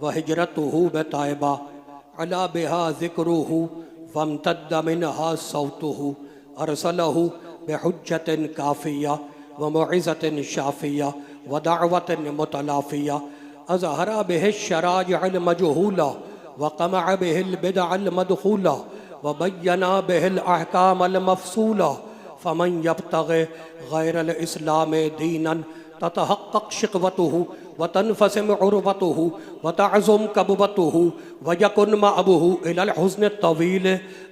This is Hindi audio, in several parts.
व हिजरतुहु बतैबा अला बिहा ज़िक्रुहु वम्तद्द मिनहा सौतुहु अरसलहु बिहुज्जतिन काफ़िया व मुइज़तिन शाफ़िया व दअवतिन मुतलाफ़िया अज़हरा बिहि शराइअल मजहूला व क़मअ बिहिल बिदअल मदख़ूला व बय्यना बिहिल अहकामल मफ़सूला फ़मन यब्तग़ि गैरल इस्लाम दीनन ततहक़्क़क़ शिक़वतुहु व तनफ़सिम उर्वतुहु व तअज़ुम कबवतुहु व यकुन मअबुहु इलल हुज़्न तवील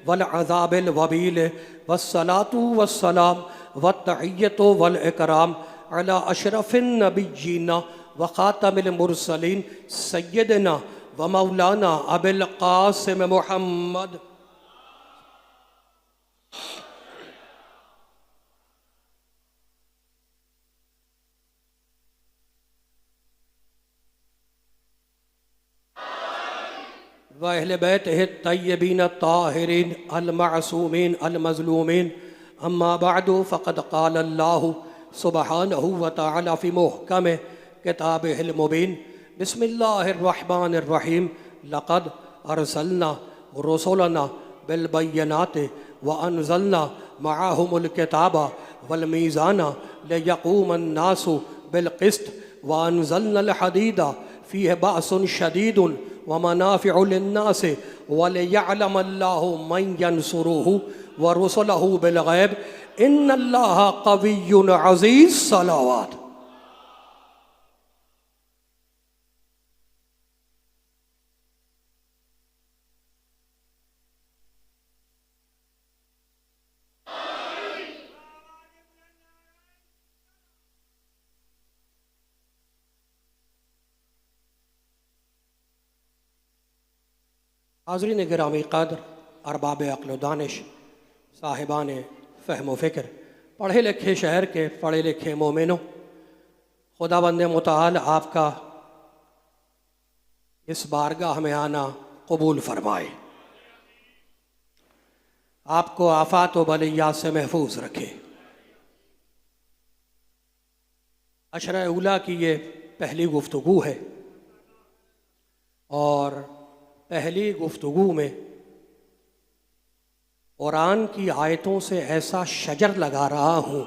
वल अज़ाबिल वबील वस्सलातु वस्सलाम वत्तहिय्यतु वल इकराम अला अशरफिन नबिय्यीन व ख़ातमिल मुरसलीन सय्यदना व मौलाना अबिल क़ासिम मुहम्मद व अहले बैतिहि तय्यबीन ताहिरीन अल मासूमीन अल मज़लूमीन अम्मा बअदु फ़क़द क़ाल अल्लाहु सुब्हानहु व तआला फ़ी मुहकम किताबिहिल मुबीन बिस्मिल्लाहिर रहमानिर रहीम लक़द अरसलना रुसुलना बिल बय्यिनाति व अनज़लना मअहुमुल किताबा वल मीज़ाना लियक़ूमन नासु बिल क़िस्त व अनज़लनल हदीदा फ़ीहि बअसुन शदीदुन व मनाफ़िउ लिन्नास व लियअलमल्लाहु मन यंसुरुहु व रुसुलहु बिल ग़ैब इन्नल्लाहा क़विय्युन अज़ीज़। सलावत। हाज़रीन गिरामी क़द्र, अरबाब अक़्ल दानिश, साहिबान फ़हम व फ़िक्र, पढ़े लिखे शहर के पढ़े लिखे मोमिनों, खुदावंद मुताल आपका इस बारगाह में आना कबूल फरमाए, आपको आफ़ात व बलियात से महफूज रखे। अशरा उला की ये पहली गुफ्तगू है और पहली गुफ्तगू में कुरान की आयतों से ऐसा शजर लगा रहा हूँ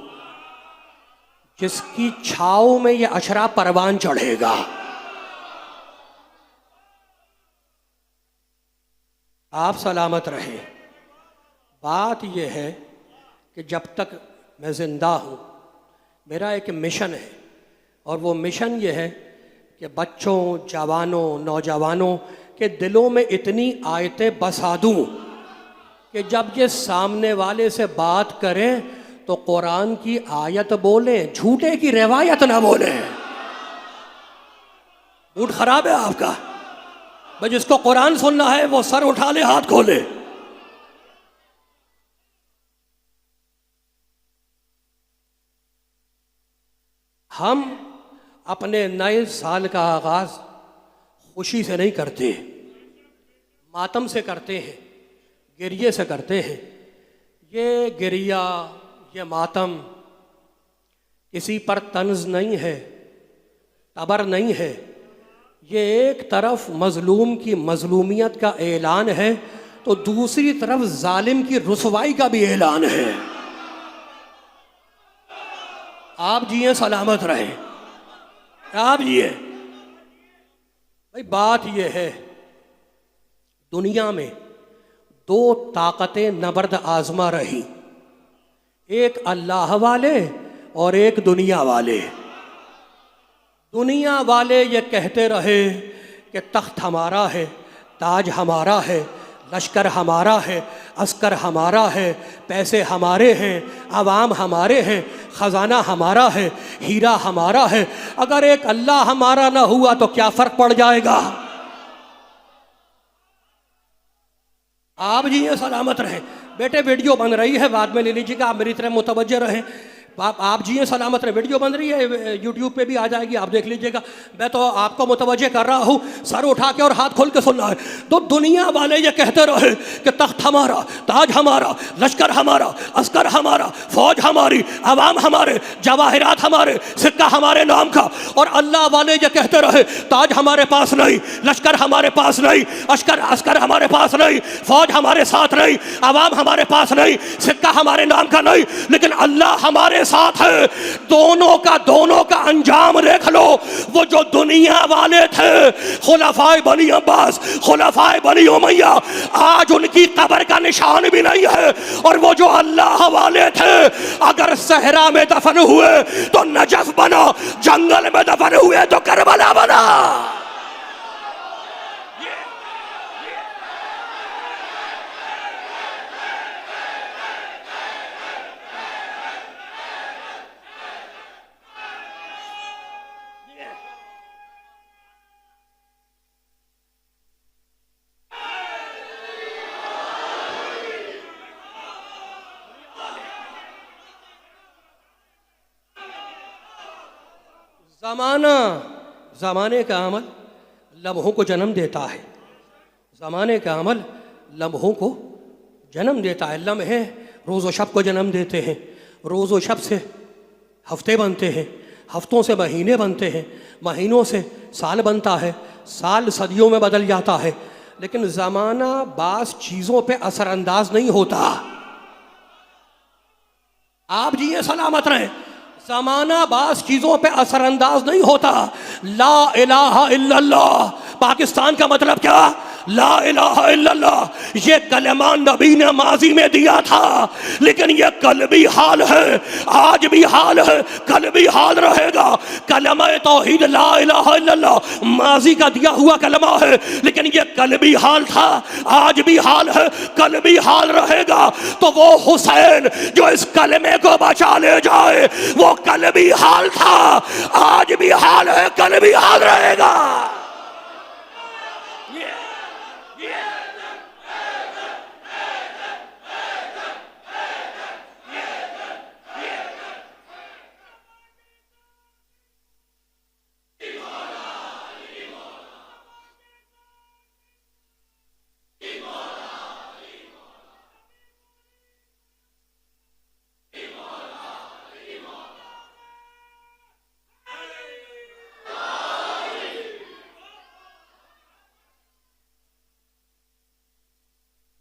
जिसकी छाँव में ये अशरा परवान चढ़ेगा। आप सलामत रहें। बात यह है कि जब तक मैं ज़िंदा हूँ मेरा एक मिशन है और वो मिशन ये है कि बच्चों, जवानों, नौजवानों के दिलों में इतनी आयतें बसा दूँ कि जब ये सामने वाले से बात करें तो कुरान की आयत बोलें, झूठे की रिवायत ना बोलें। मूड खराब है आपका? भाई जिसको कुरान सुनना है वो सर उठा ले, हाथ खोले। हम अपने नए साल का आगाज खुशी से नहीं करते, मातम से करते हैं, गिरिये से करते हैं। ये गिरिया, ये मातम किसी पर तंज नहीं है, तबर नहीं है। ये एक तरफ मजलूम की मजलूमियत का ऐलान है तो दूसरी तरफ जालिम की रुसवाई का भी ऐलान है। आप जिए सलामत रहे, आप जिए। भाई बात यह है, दुनिया में दो ताकतें नबर्द आजमा रही, एक अल्लाह वाले और एक दुनिया वाले। दुनिया वाले ये कहते रहे कि तख्त हमारा है, ताज हमारा है, लश्कर हमारा है, अस्कर हमारा है, पैसे हमारे हैं, अवाम हमारे हैं, ख़जाना हमारा है, हीरा हमारा है। अगर एक अल्लाह हमारा ना हुआ तो क्या फ़र्क पड़ जाएगा? आप जी ये सलामत रहें। बेटे वीडियो बन रही है, बाद में ले लीजिएगा, आप मेरी तरह मुतवज्जह रहें। आप जिए सलामत रहे। वीडियो बन रही है, यूट्यूब पे भी आ जाएगी, आप देख लीजिएगा। मैं तो आपको मुतवज्जे कर रहा हूँ, सर उठा के और हाथ खोल के सुनना है। तो दुनिया वाले ये कहते रहे कि तख्त हमारा, ताज हमारा, लश्कर हमारा, अस्कर हमारा, फौज हमारी, अवाम हमारे, जवाहिरात हमारे, सिक्का हमारे नाम का। और अल्लाह वाले ये कहते रहे ताज हमारे पास नहीं, लश्कर हमारे पास नहीं, अस्कर हमारे पास नहीं, फौज हमारे साथ नहीं, अवाम हमारे पास नहीं, सिक्का हमारे नाम का नहीं, लेकिन अल्लाह हमारे साथ है। दोनों का अंजाम देख लो। वो जो दुनिया वाले थे खुलफाए बनी अब्बास, खुलफाए बनी उमैया, आज उनकी कब्र का निशान भी नहीं है। और वो जो अल्लाह वाले थे अगर सहरा में दफन हुए तो नजफ बना, जंगल में दफन हुए तो करबला बना। ज़माने का अमल लम्हों को जन्म देता है। ज़माने का अमल लम्हों को जन्म देता है। लम्हे रोज़ व शब को जन्म देते हैं, रोज़ व शब से हफ्ते बनते हैं, हफ्तों से महीने बनते हैं, महीनों से साल बनता है, साल सदियों में बदल जाता है। लेकिन ज़माना बास चीज़ों पे असरअंदाज नहीं होता। आप जिए सलामत रहें। ज़माना बास चीज़ों पे असरअंदाज नहीं होता। ला इलाहा इल्लल्लाह, पाकिस्तान का मतलब क्या? ला इलाहा इल्लल्लाह। ये कलमा नबी ने माजी में दिया था, लेकिन ये कल भी हाल है, आज भी हाल है, कल भी हाल रहेगा। कलमा तौहीद ला इलाहा इल्लल्लाह माजी का दिया हुआ कलमा है, लेकिन ये कल भी हाल था, आज भी हाल है, कल भी हाल रहेगा। तो वो हुसैन जो इस कलमे को बचा ले जाए, वो कल भी हाल था, आज भी हाल है, कल भी हाल रहेगा।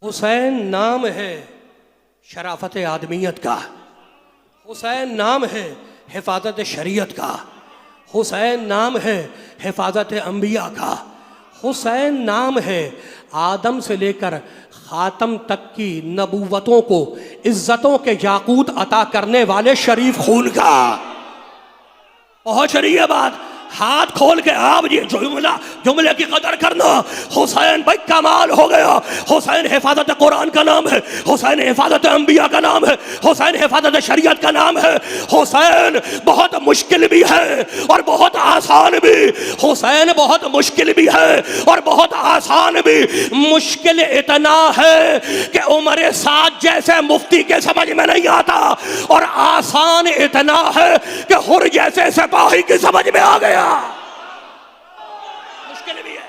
हुसैन नाम है शराफत आदमियत का, हुसैन नाम है हिफाजत शरीयत का, हुसैन नाम है हिफाजत अंबिया का, हुसैन नाम है आदम से लेकर खातम तक की नबूवतों को इज्जतों के याकूत अता करने वाले शरीफ खून का। पहुंच रही है बात? हाथ खोल के आप ये जुमले की कदर करना। हुसैन भाई कमाल हो गया। हुसैन हिफाजत कुरान का नाम है, हुसैन हिफाजत अंबिया का नाम है, हुसैन हिफाजत शरीयत का नाम है। हुसैन बहुत मुश्किल भी है और बहुत आसान भी। हुसैन बहुत मुश्किल भी है और बहुत आसान भी। मुश्किल इतना है कि उमर साद जैसे मुफ्ती के समझ में नहीं आता, और आसान इतना है कि हुर जैसे सिपाही की समझ में आ गया। मुश्किल भी है।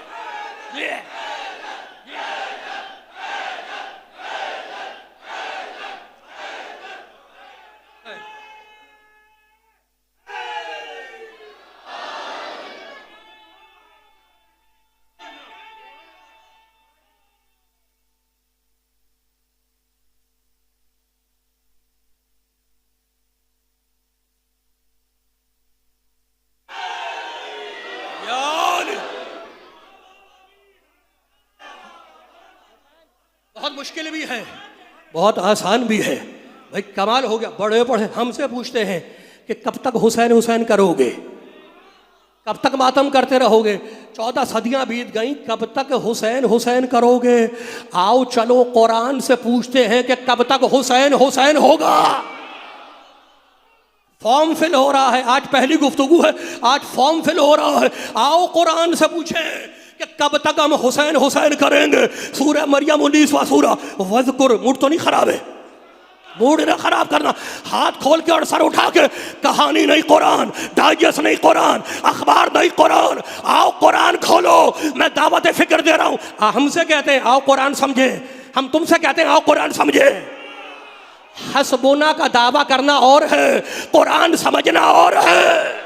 बहुत मुश्किल भी है, बहुत आसान भी है। भाई कमाल हो गया। बड़े बड़े हमसे पूछते हैं कि कब तक हुसैन हुसैन करोगे, कब तक मातम करते रहोगे? 14 सदियां बीत गई, कब तक हुसैन हुसैन करोगे? आओ चलो कुरान से पूछते हैं कि कब तक हुसैन हुसैन होगा। फॉर्म फिल हो रहा है, आज पहली गुफ्तगू है, आज फॉर्म फिल हो रहा है। आओ कुरान से पूछें कि कब तक हम हुसैन हुसैन करेंगे। सूरह मरियम 19वां सूरा। वज़कुर, मूड तो नहीं खराब है, मूड ना खराब करना। हाथ खोल के और सर उठा के, कहानी नहीं कुरान, डाइजेस्ट नहीं कुरान, अखबार नहीं कुरान, आओ कुरान खोलो। मैं दावत फिक्र दे रहा हूं। हमसे कहते हैं आओ कुरान समझे, हम तुमसे कहते हैं आओ कुरान समझे। हसबुना का दावा करना और है, कुरान समझना और है।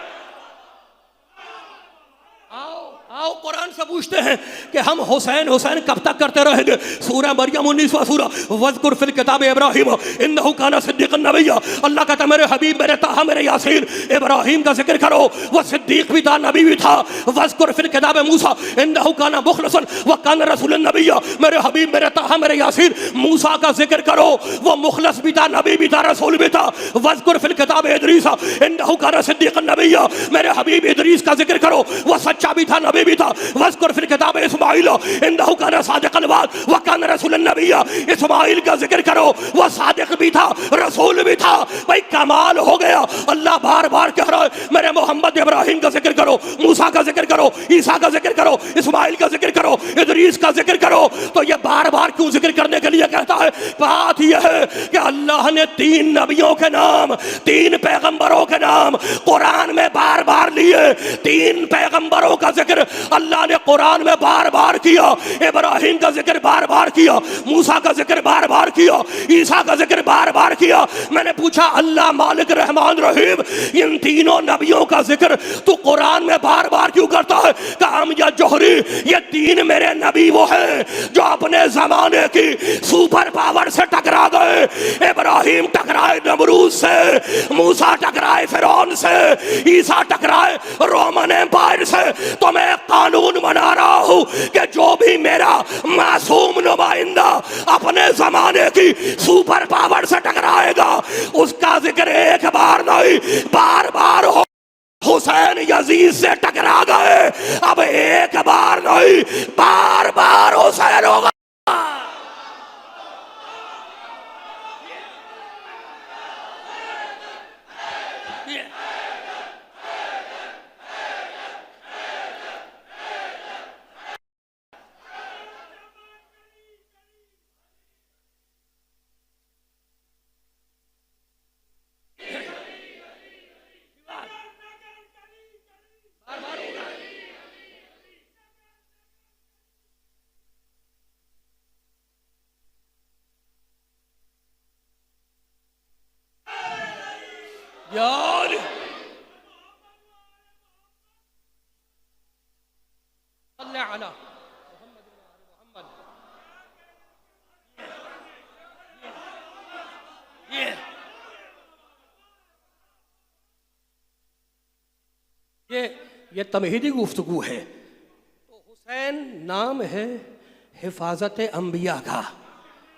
आओ कुरान से पूछते हैं कि हम हुसैन हुसैन कब तक करते रहेंगे। सूरह मरियम 19वां सूरा, वज़कुर फिल किताब इब्राहीम इन्नहु काना सिद्दीक़न नबिय्या। अल्लाह कहता मेरे हबीब, मेरे ताहा, मेरे यासीन, इब्राहीम का जिक्र करो, वह सिद्दीक भी था, नबी भी था। वज़कुर फिल किताब मूसा इन्नहु काना मुखलसन व काना रसूलन नबिय्या। मेरे हबीब, मेरे ताहा, मेरे यासीन, मूसा का जिक्र करो, वह मुखलस भी था, नबी भी था, रसूल भी था। वज़कुर फिल किताब इदरीस इन्नहु काना सिद्दीक़न नबिय्या। मेरे हबीब इदरीस का जिक्र करो, वह सच्चा भी था, नबी भी था। वज़कुर फिल किताब इस्माइल इन्नहु काना सादिक़ल वाद व काना रसूलन नबिय्या। इस्माइल का जिक्र करो, वह सादिक भी था, रसूल भी था। भाई कमाल हो गया। अल्लाह बार बार कह रहा है मेरे मोहम्मद इब्राहिम का जिक्र करो, मूसा का जिक्र करो, ईसा का जिक्र करो, इस्माइल का जिक्र करो, इदरीस का जिक्र करो। तो ये बार बार क्यों जिक्र करने के लिए कहता है? बात यह है कि अल्लाह ने 3 नबियों के नाम, 3 पैगंबरों के नाम कुरान में बार बार लिए। 3 पैगंबरों का जिक्र अल्लाह ने कुरान में बार बार किया। इब्राहिम का जिक्र बार बार किया, मूसा का जिक्र बार बार किया, ईसा का जिक्र बार बार किया। मैंने पूछा अल्लाह मालिक रहमान रहीम, इन तीनों नबियों का जिक्र तू कुरान में बार बार क्यों करता है? काम या जोहरी, ये 3 मेरे नबी वो हैं जो अपने जमाने की सुपर पावर से टकरा गए। इब्राहिम टकराए नमरूद से, मूसा टकराए फिरौन से, ईसा टकराए रोमन एम्पायर से। तो मैं कानून बना रहा हूं कि जो भी मेरा मासूम नुमाइंदा अपने जमाने की सुपर पावर से टकराएगा, उसका जिक्र एक बार नहीं बार बार हो। हुसैन यजीद से टकरा गए, अब एक बार नहीं बार बार हुसैन होगा। यार ये तमहीदी गुफ्तगू है। तो हुसैन नाम है हिफाजत अंबिया का।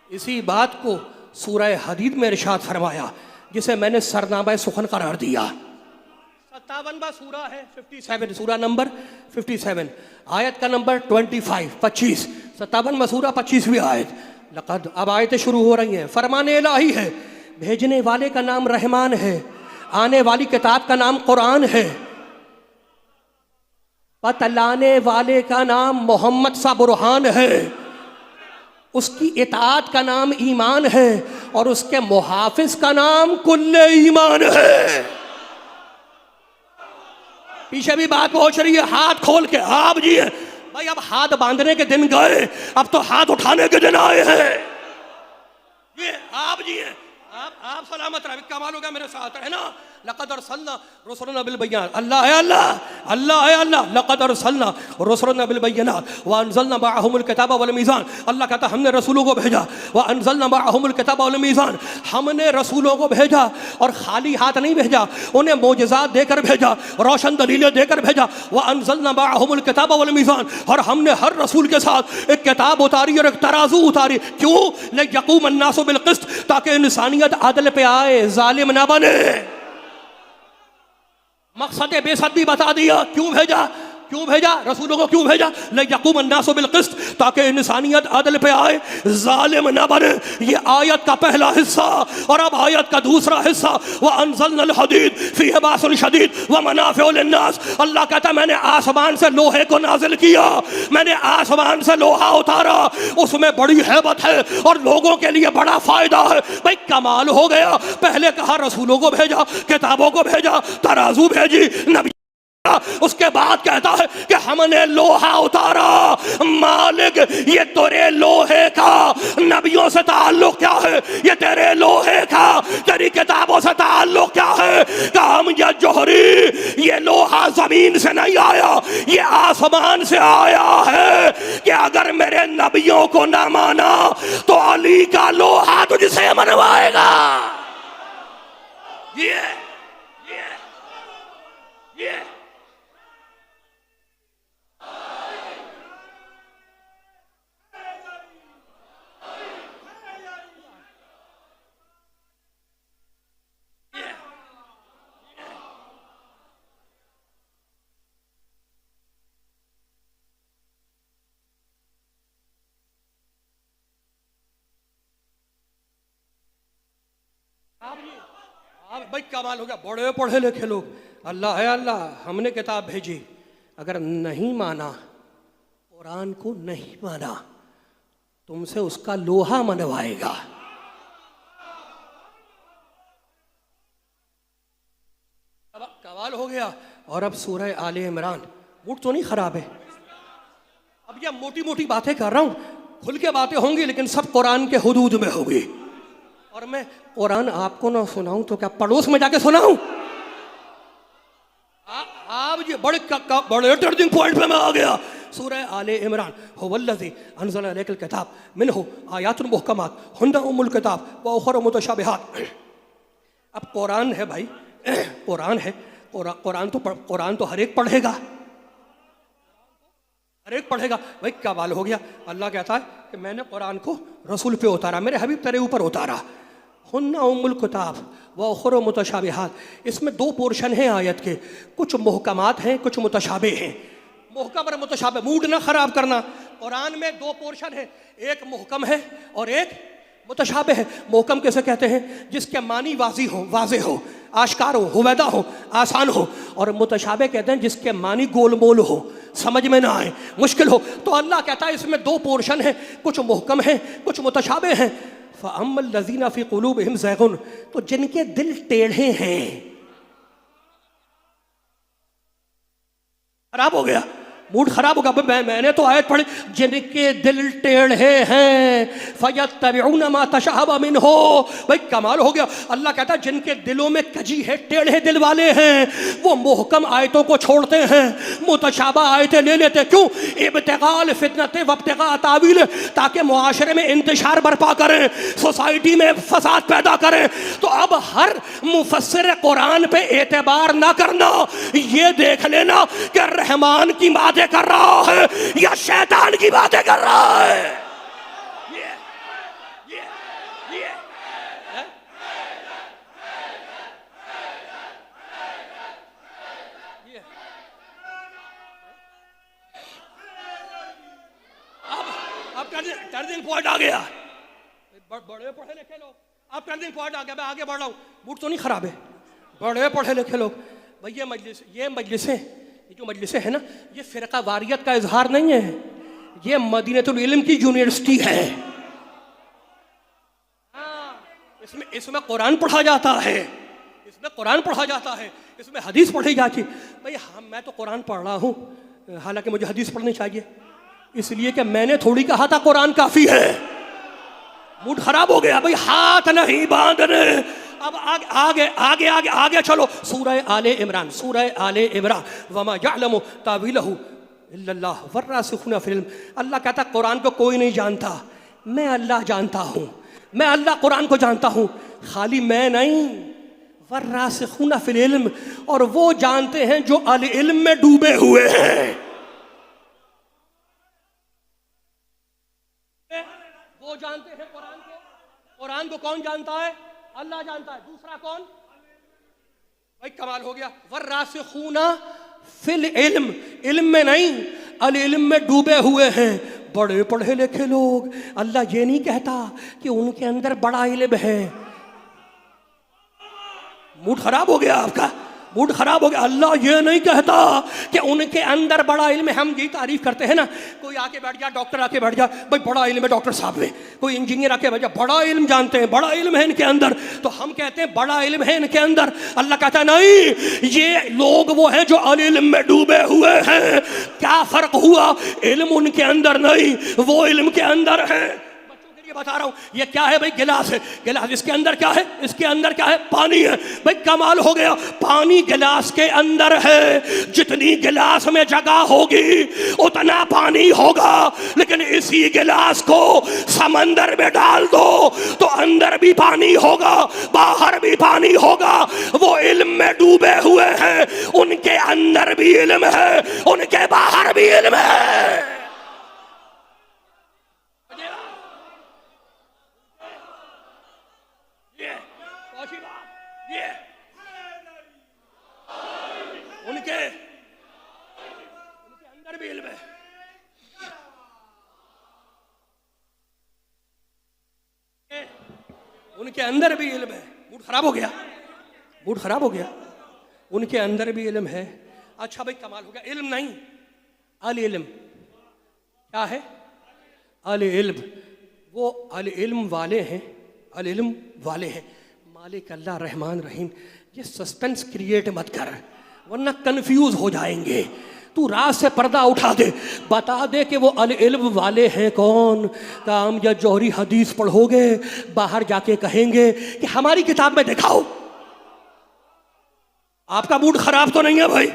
इसी बात को सूरह हदीद में इरशाद फरमाया, जिसे मैंने सरनामा सुखन करार दिया। 57वां सूरा है, 57 सूरा नंबर 57, आयत का नंबर 25। 57वां सूरा 25वीं आयत। लक़द, अब आयतें शुरू हो रही हैं। फरमाने इलाही है, भेजने वाले का नाम रहमान है, आने वाली किताब का नाम कुरान है, बतलाने वाले का नाम मोहम्मद सा बुरहान है, उसकी इताअत का नाम ईमान है और उसके मुहाफिज का नाम कुल्ले ईमान है। पीछे भी बात पहुंच रही है, हाथ खोल के। आप जी भाई, अब हाथ बांधने के दिन गए, अब तो हाथ उठाने के दिन आए हैं। ये आप जी हैं, आप सलामत रहे। कमाल हो गया, मेरे साथ है ना। लक़द अरसलना रुसुलना बिल बय्यिनात, अल्लाह है अल्लाह, अल्लाह है अल्लाह। लक़द अरसलना रुसुलना बिल बय्यिनात व अनज़लना मअहुमुल किताब वल मीज़ान। अल्लाह कहता हमने रसूलों को भेजा। व अनज़लना मअहुमुल किताब वल मीज़ान, हमने रसूलों को भेजा और खाली हाथ नहीं भेजा, उन्हें मोजज़ात देकर भेजा, रोशन दलीलें देकर भेजा। व अनज़लना मअहुमुल किताब वल मीज़ान, और हमने हर रसूल के साथ एक किताब उतारी और एक तराजू उतारी। क्यों? लियक़ूम अन्नासु बिल क़िस्त, ताकि इंसानियत आदल पे आए, जालिम ना बने। मकसद बेसद भी बता दिया। क्यों भेजा? क्यों भेजा? रसूलों को क्यों भेजा? लियक़ूम अन्नासु बिल क़िस्त, ताकि इंसानियत अदल पे आए, जालिम ना बने। ये आयत का पहला हिस्सा। और अब आयत का दूसरा हिस्सा, व अंज़लनल हदीद फ़ीही बाअसन शदीद व मनाफ़िउ लिन्नास। अल्लाह कहता है मैंने आसमान से लोहे को नाजिल किया, मैंने आसमान से लोहा उतारा, उसमें बड़ी हैबत है और लोगों के लिए बड़ा फायदा है। भाई कमाल हो गया। पहले कहा रसूलों को भेजा, किताबों को भेजा, तराजू भेजी, नबी, उसके बाद कहता है कि हमने लोहा उतारा। मालिक ये तेरे लोहे का नबियों से ताल्लुक क्या है? ये तेरे लोहे का तेरी किताबों से ताल्लुक क्या है? काम या जोहरी, ये लोहा जमीन से नहीं आया, ये आसमान से आया है कि अगर मेरे नबियों को ना माना तो अली का लोहा तुझसे मनवाएगा। ये भाई कमाल हो गया। बड़े पढ़े लिखे लोग, अल्लाह है अल्लाह, हमने किताब भेजी, अगर नहीं माना, कुरान को नहीं माना, तुमसे उसका लोहा मनवाएगा। कमाल हो गया। और अब सूरह आले इमरान, मूड तो नहीं खराब है? अब ये मोटी मोटी बातें कर रहा हूं, खुल के बातें होंगी लेकिन सब कुरान के हुदूद में होगी। और मैं कुरान आपको ना सुनाऊं तो क्या पड़ोस में जाके सुनाऊं? आप ये बड़े टर्निंग पॉइंट पे मैं आ गया। सूरह आले इमरान, हुवल्लज़ी अंज़ला अलैकल किताब मिन्हु आयातुन मुहकमात हुन्ना उम्मुल किताब व उख़र मुतशाबिहात। अब कुरान है भाई, कुरान है, कुरान तो हर एक पढ़ेगा, हर एक पढ़ेगा। भाई कमाल हो गया। अल्लाह कहता है कि मैंने कुरान को रसूल पे उतारा, मेरे हबीब तेरे ऊपर उतारा। हुन्ना उम्मुल किताब व उख़र मुतशाबिहात। इसमें दो पोर्शन हैं आयत के, कुछ मुहकमात हैं, कुछ मुतशाबे हैं। मुहकम और मुतशाबे, मूड ना खराब करना। कुरान में दो पोर्शन है, एक मुहकम है और एक मुतशाबे है। मुहकम कैसे कहते हैं? जिसके मानी वाज़ी हो, वाज़े हो, आश्कार हो, हुवैदा हो, आसान हो। और मुतशाबे कहते हैं जिसके मानी गोलमोल हो, समझ में ना आए, मुश्किल हो। तो अल्लाह कहता है इसमें दो पोर्शन है, कुछ मुहकम है, कुछ मुतशाबे हैं। फ़अम्मल लज़ीना फ़ी क़ुलूबिहिम ज़ैग़ुन, तो जिनके दिल टेढ़े हैं, खराब हो गया, मूड खराब होगा। मैंने तो आयत पढ़ी, जिनके दिल टेढ़े हैं फयत्तबिऊन मा तशअबा मिन्हु। भाई कमाल हो गया। अल्लाह कहता है जिनके दिलों में कजी है, टेढ़े दिल वाले हैं, वो मुहकम आयतों को छोड़ते हैं, मुतशाबा आयतें ले लेते। क्यों? इब्तिगाल फितनते वब्तिगा तावील, ताकि मुआशरे में इंतशार बर्पा करें, सोसाइटी में फसाद पैदा करें। तो अब हर मुफस्सिर कुरान पे एतबार ना करना, ये देख लेना कि रहमान की बातें कर रहा है या शैतान की बातें कर रहा है। अब टर्निंग पॉइंट आ गया। बड़े पढ़े लिखे लोग, अब टर्निंग पॉइंट आ गया। मैं आगे बढ़ रहा हूं, मूड तो नहीं खराब है? बड़े पढ़े लिखे लोग, भाई ये मजलिसें, ये जो मजलिसें हैं ना, ये फ़िरका वारियत का इजहार नहीं है, ये मदीनतुल इल्म की यूनिवर्सिटी है। इसमें कुरान पढ़ा जाता है, इसमें कुरान पढ़ा जाता है, इसमें हदीस पढ़ी जाती है। भाई मैं तो कुरान पढ़ रहा हूँ, हालांकि मुझे हदीस पढ़नी चाहिए, इसलिए कि मैंने थोड़ी कहा था कुरान काफ़ी है। मूड खराब हो गया। भाई हाथ नहीं बांधने। अब आगे आगे आगे आगे चलो। सूरह आले इमरान, सूरह आले इमरान, वमा यअलमु तावीलहु इल्लल्लाह वर्रासिखून फिल इल्म। अल्लाह कहता कुरान को कोई नहीं जानता, मैं अल्लाह जानता हूँ, मैं अल्लाह कुरान को जानता हूँ। खाली मैं नहीं, वर्रासिखून फिल इल्म, और वो जानते हैं जो अल इल्म में डूबे हुए हैं। वो जानते हैं कुरान को। कुरान को कौन जानता है? अल्लाह जानता है। दूसरा कौन? भाई कमाल हो गया। वर्रासिखूना फिल इल्म, इल्म में नहीं, अल इल्म में डूबे हुए हैं। बड़े पढ़े लिखे लोग, अल्लाह ये नहीं कहता कि उनके अंदर बड़ा इल्म है। मूड खराब हो गया आपका, मूड खराब हो गया। अल्लाह ये नहीं कहता कि उनके अंदर बड़ा इल्म है। हम यही तारीफ करते हैं ना, कोई आके बैठ जा, डॉक्टर आके बैठ जा, भाई बड़ा इल्म है डॉक्टर साहब में। कोई इंजीनियर आके बैठ जा, बड़ा इल्म जानते हैं, बड़ा इल्म है इनके अंदर, तो हम कहते हैं बड़ा इल्म है इनके अंदर। अल्लाह कहता है नहीं, ये लोग वो हैं जो अल इल्म में डूबे हुए हैं। क्या फर्क हुआ? इल्म उनके अंदर नहीं, वो इल्म के अंदर है। बता रहा हूं, ये क्या है भाई? गिलास है, गिलास, इसके अंदर क्या है? इसके अंदर क्या है? पानी है। भाई कमाल हो गया, पानी गिलास के अंदर है। जितनी गिलास में जगह होगी उतना पानी होगा, लेकिन इसी गिलास को समंदर में डाल दो तो अंदर भी पानी होगा, बाहर भी पानी होगा। वो इल्म में डूबे हुए हैं, उनके अंदर भी इल्म है, उनके बाहर भी इल्म है। उनके अंदर भी इल्म है। उनके अंदर भी इल्म है। मूड खराब हो गया, मूड खराब हो गया। उनके अंदर भी इल्म है। अच्छा भाई कमाल हो गया। इल्म नहीं, अल इल्म। क्या है? अल इल्म। वो अल इल्म वाले हैं, अल इल्म वाले हैं। मालिक अल्लाह रहमान रहीम, ये सस्पेंस क्रिएट मत कर वरना कंफ्यूज हो जाएंगे। तू रात से पर्दा उठा दे, बता दे कि वो अल इल्म वाले हैं कौन। काम या जौहरी हदीस पढ़ोगे, बाहर जाके कहेंगे कि हमारी किताब में दिखाओ। आपका मूड खराब तो नहीं है भाई?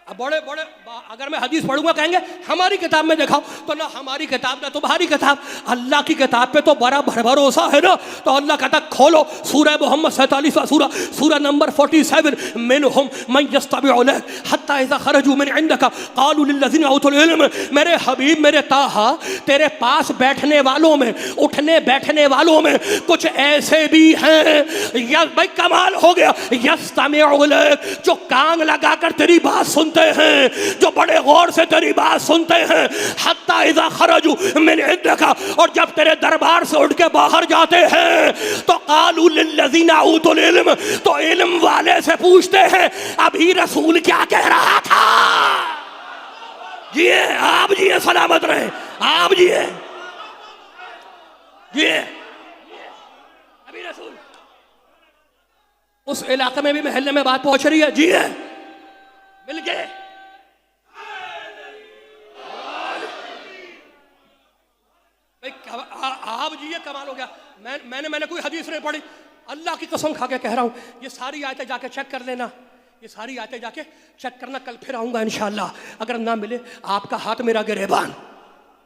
अब बड़े बड़े अगर मैं हदीस पढ़ूंगा कहेंगे हमारी किताब में दिखाओ, तो ना हमारी किताब ना तुम्हारी किताब, अल्लाह की किताब पे तो बड़ा भरोसा है ना। तो अल्लाह कहता खोलो सूरह मोहम्मद 47वां सूरह, सूरह नंबर 47, मिनहुम मन यस्तमिउ इलैक हत्ता इज़ा खरजू मिन इंदका क़ालू लिल्लज़ीना उतुल इल्म। मेरे हबीब, मेरे ताहा, तेरे पास बैठने वालों में, उठने बैठने वालों में कुछ ऐसे भी हैं, या भाई कमाल हो गया, यस्तमिउ इलैक, जो कान लगाकर तेरी बात सुनते हैं, जो बड़े गौर से तेरी बात सुनते हैं। हत्ता इज़ा खरजू मिन इंदका, और जब तेरे दरबार से उठ के बाहर जाते हैं तो क़ालू लिल्लज़ीना उतुल इल्म, तो इल्म वाले से पूछते हैं अभी रसूल क्या कह रहा था। जिए आप, जिए सलामत रहे आप, जिए जिए। अभी रसूल उस इलाके में भी महल्ले में बात पहुंच रही है, जिए मिल गए। आप जी, ये कमाल हो गया। मैंने कोई हदीस नहीं पढ़ी, अल्लाह की कसम खा के कह रहा हूं, ये सारी आयतें जाके चेक कर लेना, ये सारी आयतें जाके चेक करना। कल फिर आऊंगा इंशाअल्लाह, अगर ना मिले आपका हाथ मेरा गिरेबान।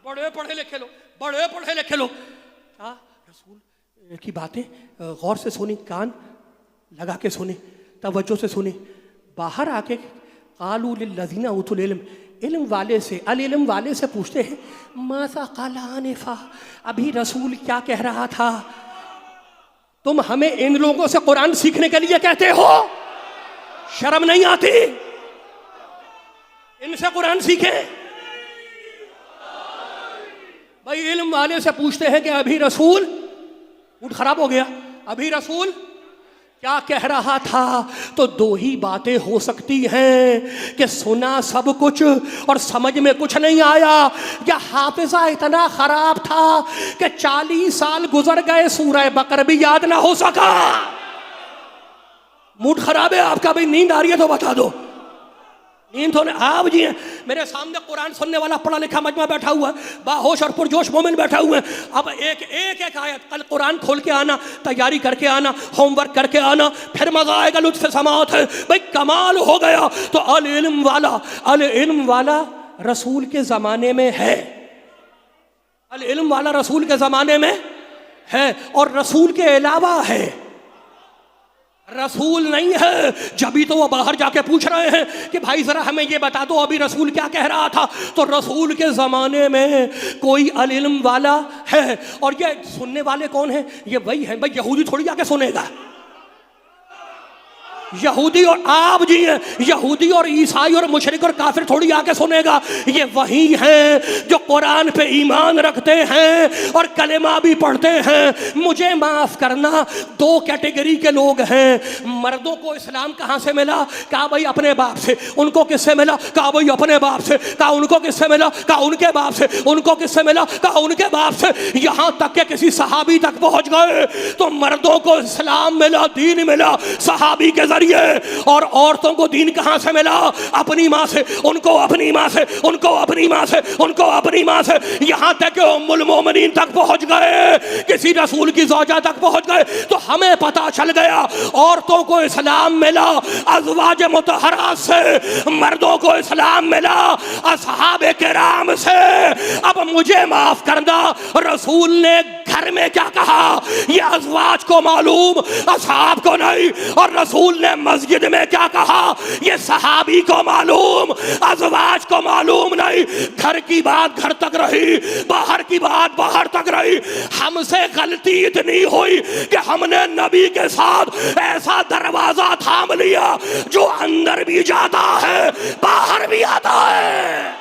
बड़े पढ़े लिखे लो, बड़े पढ़े लिखे लो। क्या रसूल की बातें गौर से सुनी, कान लगा के सुनी, तवज्जो से सुनी। बाहर आके क़ालू लिल्लज़ीना उतुल इल्म, इल्म वाले से, अल इल्म वाले से पूछते हैं माज़ा क़ाला आनिफ़ा, अभी रसूल क्या कह रहा था। तुम हमें इन लोगों से कुरान सीखने के लिए कहते हो, शर्म नहीं आती? इनसे कुरान सीखें। भाई इल्म वाले से पूछते हैं कि अभी रसूल, मूड खराब हो गया, अभी रसूल क्या कह रहा था। तो दो ही बातें हो सकती हैं कि सुना सब कुछ और समझ में कुछ नहीं आया, या हाफिजा इतना खराब था कि 40 साल गुजर गए, सूरह बकर भी याद ना हो सका। मूड खराब है आपका भाई? नींद आ रही है तो बता दो। नींद तो आप जी हैं, मेरे सामने कुरान सुनने वाला पढ़ा लिखा मजमा बैठा हुआ है, बाहोश और पुरजोश मोमिन बैठा हुआ है। अब एक आयत कल कुरान खोल के आना, तैयारी करके आना, होमवर्क करके आना, फिर मजा आएगा, लुत्फ समात है भाई, कमाल हो गया। तो अल इल्म वाला रसूल के जमाने में है, अल इल्म वाला रसूल के जमाने में है, और रसूल के अलावा है, रसूल नहीं है। जब भी तो वो बाहर जाके पूछ रहे हैं कि भाई जरा हमें ये बता दो अभी रसूल क्या कह रहा था। तो रसूल के ज़माने में कोई अल इल्म वाला है, और ये सुनने वाले कौन है? ये वही है भाई, यहूदी थोड़ी जाके सुनेगा। यहूदी और आप जी हैं, यहूदी और ईसाई और मुशरिक और काफिर थोड़ी आके सुनेगा। ये वही हैं जो कुरान पे ईमान रखते हैं और कलेमा भी पढ़ते हैं। मुझे माफ करना, दो कैटेगरी के लोग हैं। मर्दों को इस्लाम कहाँ से मिला? कहा भाई अपने बाप से। उनको किससे मिला? कहा भाई अपने बाप से। कहा उनको किससे मिला? कहा उनके बाप से। उनको किससे मिला? कहा उनके बाप से। यहां तक के किसी सहाबी तक पहुंच गए। तो मर्दों को इस्लाम मिला, दीन मिला सहाबी के जरिए। और औरतों को दीन कहां से मिला? अपनी मां से। उनको अपनी मां से, उनको अपनी मां से, उनको अपनी मां से। यहां तक कि उम्मुल मोमिनीन तक पहुंच गए, किसी रसूल की ज़ौजा तक पहुंच गए। तो हमें पता चल गया औरतों को इस्लाम मिला अज़वाज मुतहरा से, मर्दों को इस्लाम मिला असहाबे किराम से। अब मुझे माफ करना, रसूल ने घर में क्या कहा ये अज़वाज को मालूम, असहाब को नहीं। और रसूल ने मस्जिद में क्या कहा ये सहाबी को मालूम, अज़वाज को मालूम नहीं। घर की बात घर तक रही, बाहर की बात बाहर तक रही। हमसे गलती इतनी हुई कि हमने नबी के साथ ऐसा दरवाजा थाम लिया जो अंदर भी जाता है बाहर भी आता है।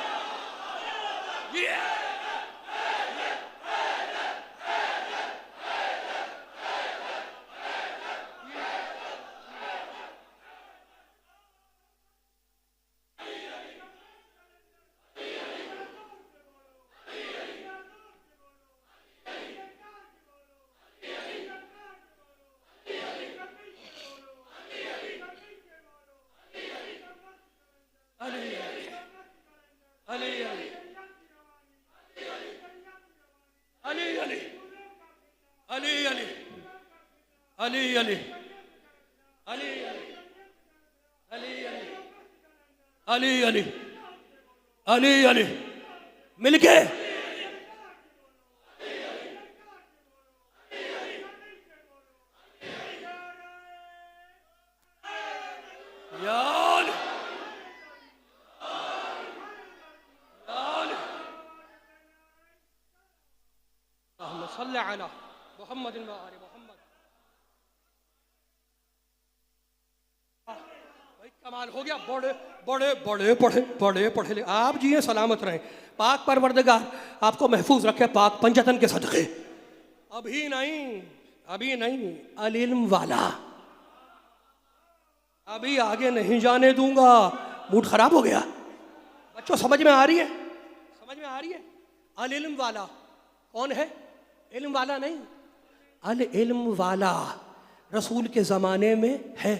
अली मिलके यार सल्ले अला मुहम्मद व आले मुहम्मद। भाई कमाल हो गया। बड़े बड़े बड़े पढ़े बड़े पढ़े ले आप जी सलामत रहें। पाक परवरदिगार आपको महफूज रखे पाक पंजतन के सदक़े। अभी नहीं अल इल्म वाला, अभी आगे नहीं जाने दूंगा। मूड खराब हो गया बच्चों, समझ में आ रही है? समझ में आ रही है? अल इल्म वाला कौन है? इल्म वाला नहीं, अल इल्म वाला रसूल के ज़माने में है।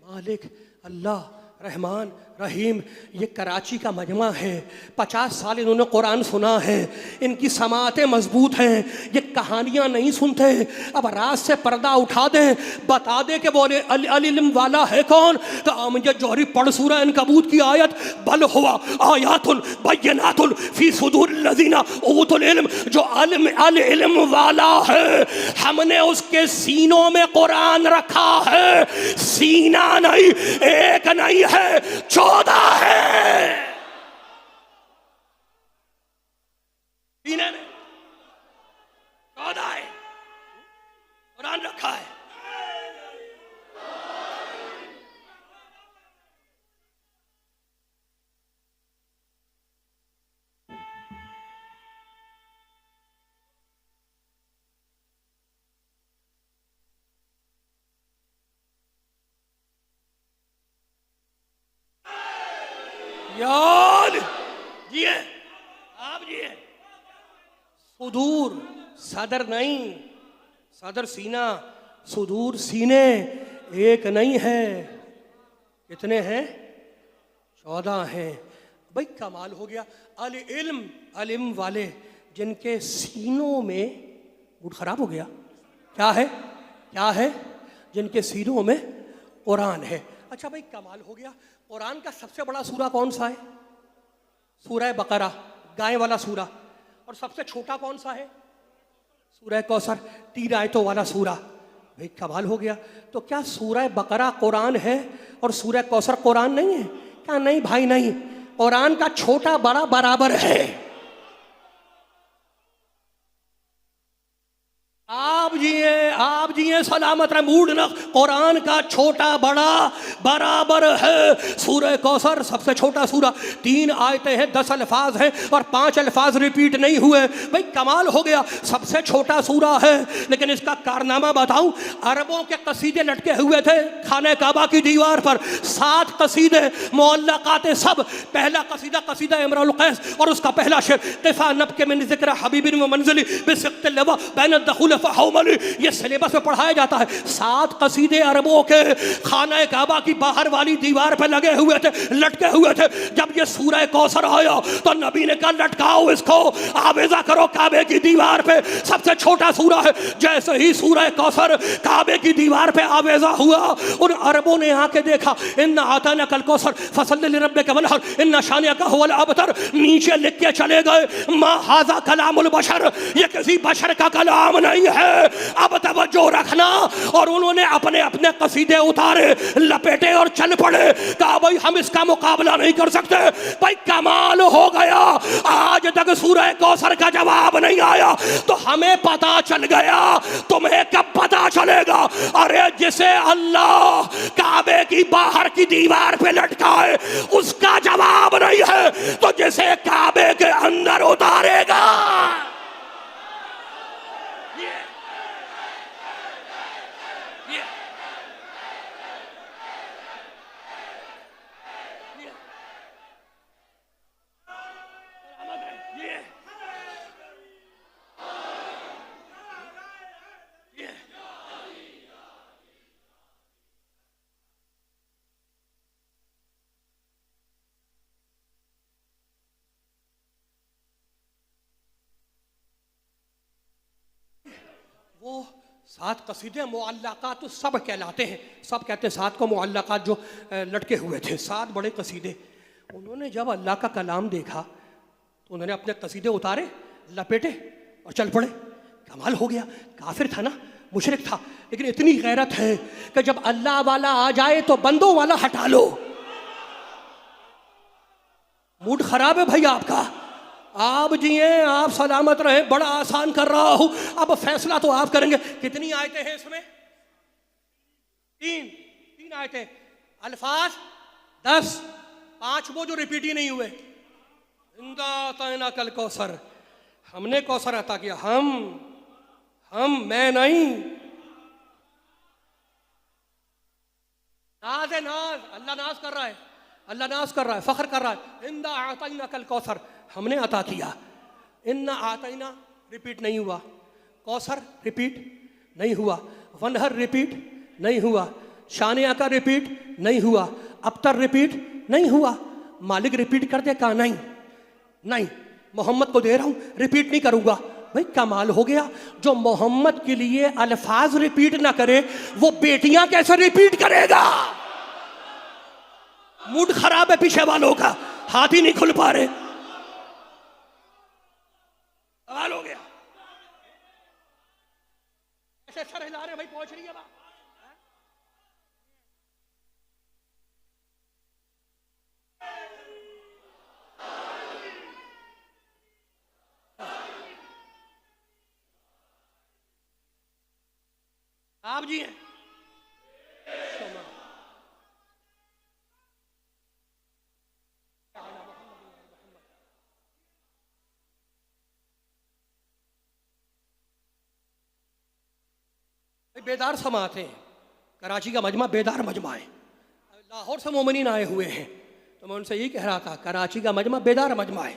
मालिक अल्लाह रहमान रहीम। ये कराची का मजमा है, 50 साल इन्होंने कुरान सुना है, इनकी समातें मजबूत हैं, ये कहानियाँ नहीं सुनते। अब रात से पर्दा उठा दें, बता दे कि बोले अल इल्म वाला है कौन? तो मुझे जौहरी पढ़ सूरा अनकबूत की आयत, बल हुआ आयातुन बय्यनातुन फी सुदूरिल लज़ीना ऊतुल इल्म। जो अल इल्म वाला है हमने उसके सीनों में कुरान रखा है। सीना नहीं, एक नहीं है, 14 है सीने में, 14 है कुरान रखा है। याद जिए आप जिए। सुदूर सदर नहीं, सदर सीना, सुदूर सीने एक नहीं है। कितने हैं? 14 हैं। भाई कमाल हो गया। अल इल्म वाले जिनके सीनों में, मूड खराब हो गया। क्या है? क्या है? जिनके सीनों में कुरान है। अच्छा भाई कमाल हो गया। कुरान का सबसे बड़ा सूरा कौन सा है? सूरह बकरा, गाय वाला सूरा। और सबसे छोटा कौन सा है? सूरह कौसर, 3 आयतों वाला सूरा। भाई कमाल हो गया। तो क्या सूरह बकरा कुरान है और सूरह कौसर कुरान नहीं है? क्या नहीं भाई नहीं, कुरान का छोटा बड़ा बराबर है। आप जिए आप जी हैं सलामत रहे, मूड न। कुरान का छोटा बड़ा बराबर है। सूरह कौसर सबसे छोटा सूरा, 3 आयतें हैं, 10 अल्फाज हैं और 5 अल्फाज रिपीट नहीं हुए। भाई कमाल हो गया, सबसे छोटा सूरा है। लेकिन इसका कारनामा बताऊं, अरबों के कसीदे लटके हुए थे खाने काबा की दीवार पर, 7 कसीदे मुअल्लकाते सब। पहला कसीदा कसीदा इमरुल कैस और उसका पहला शेर, किफा नब के मिन ज़िक्र हबीबिन व मंज़िली बिसिक़्तिल लवा बैन दखूल फहौमली। ये सिलेबस में पढ़ाया जाता है। 7 कसीदे अरबों के खाने काबा की बाहर वाली दीवार पर लगे हुए थे, लटके हुए थे। जब ये सूरह कौसर आया तो नबी ने कहा लटकाओ इसको, आवेजा करो काबे की दीवार पे। सबसे छोटा सूरा है। जैसे ही सूरह कौसर काबे की दीवार पे आवेजा हुआ, उन अरबों ने आके देखा, इन्ना आताना कल कौसर फसल्लि लिरब्बिका वनहर इन्ना शानिअका हुवल अबतर। नीचे लिख के चले गए, मा हाजा कलामुल बशर, ये किसी बशर का कलाम नहीं है, अब तवज्जो रखना। और उन्होंने अपने अपने कसीदे उतारे, लपेटे और चल पड़े। कहा भाई हम इसका मुकाबला नहीं कर सकते। भाई कमाल हो गया, आज तक सूरह कौसर का जवाब नहीं आया तो हमें पता चल गया, तुम्हें कब पता चलेगा? अरे जिसे अल्लाह काबे की बाहर की दीवार पे लटकाए उसका जवाब नहीं है, तो जिसे काबे के अंदर उतारेगा। वो 7 कसीदे मुअल्लकात तो सब कहलाते हैं। सब कहते हैं 7 को मुअल्लकात जो लटके हुए थे, 7 बड़े कसीदे। उन्होंने जब अल्लाह का कलाम देखा तो उन्होंने अपने कसीदे उतारे, लपेटे और चल पड़े। कमाल हो गया। काफिर था ना, मुशरिक था, लेकिन इतनी गैरत है कि जब अल्लाह वाला आ जाए तो बंदों वाला हटा लो। मूड खराब है भाई आपका, आप जिए, आप सलामत रहे, बड़ा आसान कर रहा हूं। अब फैसला तो आप करेंगे। कितनी आयतें हैं इसमें? 3 आयतें, अल्फाज 10, 5 वो जो रिपीट ही नहीं हुए। इंदा तैना कल कौसर, हमने कौसर अता किया। हम मैं नहीं। नाज है, नाज, अल्लाह नाज कर रहा है, अल्लाह नाज कर रहा है, फख्र कर रहा है। इंदा आतैना कल कौसर, हमने अता किया। इन्ना आतैना रिपीट नहीं हुआ, कौसर रिपीट नहीं हुआ, वनहर रिपीट नहीं हुआ, शानिया का रिपीट नहीं हुआ, अबतर रिपीट नहीं हुआ। मालिक रिपीट कर दे, कहा नहीं, मोहम्मद को दे रहा हूं, रिपीट नहीं करूंगा। भाई कमाल हो गया। जो मोहम्मद के लिए अल्फाज रिपीट ना करे वो बेटियां कैसे रिपीट करेगा? मूड खराब है पीछे वालों का, हाथ ही नहीं खुल पा रहे। सवाल हो गया, ऐसे सर हिला रहे भाई, पहुंच रही है बात। आप जी हैं बेदार समाते हैं। कराची का मजमा बेदार मजमा है। लाहौर से मोमिनीन आए हुए हैं तो मैं उनसे यही कह रहा था, कराची का मजमा बेदार मजमा है,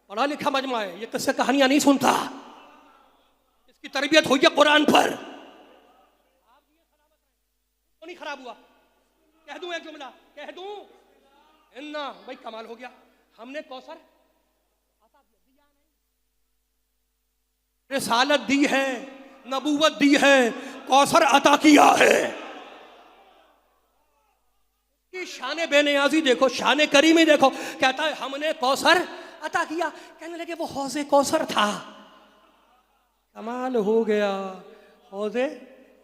पढ़ा लिखा मजमा है। ये किससे कहानियां नहीं सुनता, इसकी तरबियत हुई है कुरान पर। तो नहीं खराब हुआ। कह दूं एक जुमला, कह दूं, इन्ना भाई कमाल हो गया। हमने कौसर रिसालत दी है, नबूवत दी है, कौसर अता किया है। कि शान बेनियाजी देखो, शान करीमी देखो। कहता है हमने कौसर अता किया। कहने लगे वो हौज़े कौसर था। कमाल हो गया, हौज़े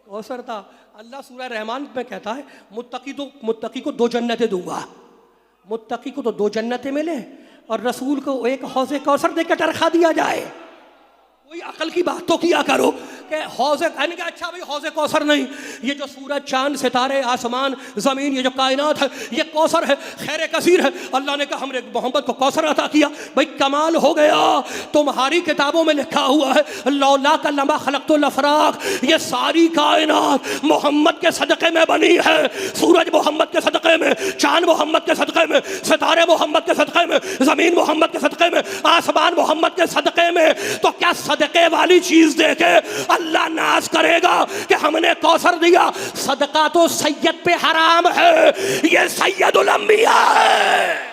कौसर था। अल्लाह सूरह रहमान में कहता है मुत्तकी को 2 जन्नतें दूंगा। मुत्तकी को तो 2 जन्नतें मिले और रसूल को एक हौज़े कौसर देकर टरखा दिया जाए। कोई अकल की बात तो किया करो। के हौज़े, कहने के अच्छा भाई हौज़े कौसर नहीं, ये जो सूरज चांद सितारे आसमान ज़मीन ये जो कायनात है ये कौसर है, खैर कसीर है। अल्लाह ने कहा हमने मोहम्मद को कौसर अता किया। भाई कमाल हो गया, तुम्हारी किताबों में लिखा हुआ है लौला का लम्बा खलक़तुल अफ़राक, ये सारी कायनात मोहम्मद के सदक़े में बनी है। सूरज मोहम्मद के सदक़े में, चांद मोहम्मद के सदक़े में, सितारे मोहम्मद के सदक़े में, ज़मीन मोहम्मद के सदक़े में, आसमान मोहम्मद के सदक़े में। तो क्या सदक़े वाली चीज़ देके अल्लाह नाज करेगा कि हमने कौसर दिया? सदका तो सैयद पे हराम है, ये सैयदुल अंबिया है।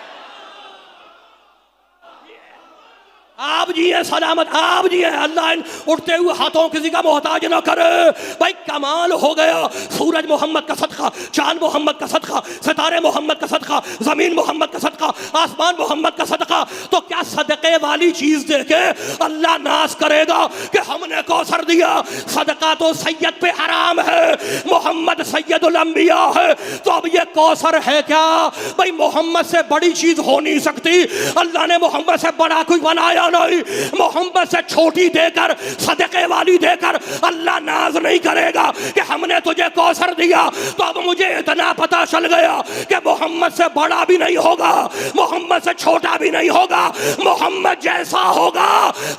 आप जी है सलामत, आप जी है, अल्लाह इन उठते हुए हाथों किसी का मोहताज ना करे। भाई कमाल हो गया, सूरज मोहम्मद का सदका, चांद मोहम्मद का सदका, सितारे मोहम्मद का सदका, जमीन मोहम्मद का सदका, आसमान मोहम्मद का सदका। तो क्या सदके वाली चीज देके अल्लाह नाज करेगा कि हमने कौसर दिया? सदका तो सैयद पे हराम है, मोहम्मद सैयदुल अंबिया है। तो अब ये कौसर है क्या? भाई मोहम्मद से बड़ी चीज हो नहीं सकती। अल्लाह ने मोहम्मद से बड़ा कोई बनाया नहीं, मोहम्मद से छोटी देकर, सदके वाली देकर अल्लाह नाज नहीं करेगा कि हमने तुझे कौसर दिया। तो अब मुझे इतना पता चल गया कि मोहम्मद से बड़ा भी नहीं होगा, मोहम्मद से छोटा भी नहीं होगा, मोहम्मद जैसा होगा।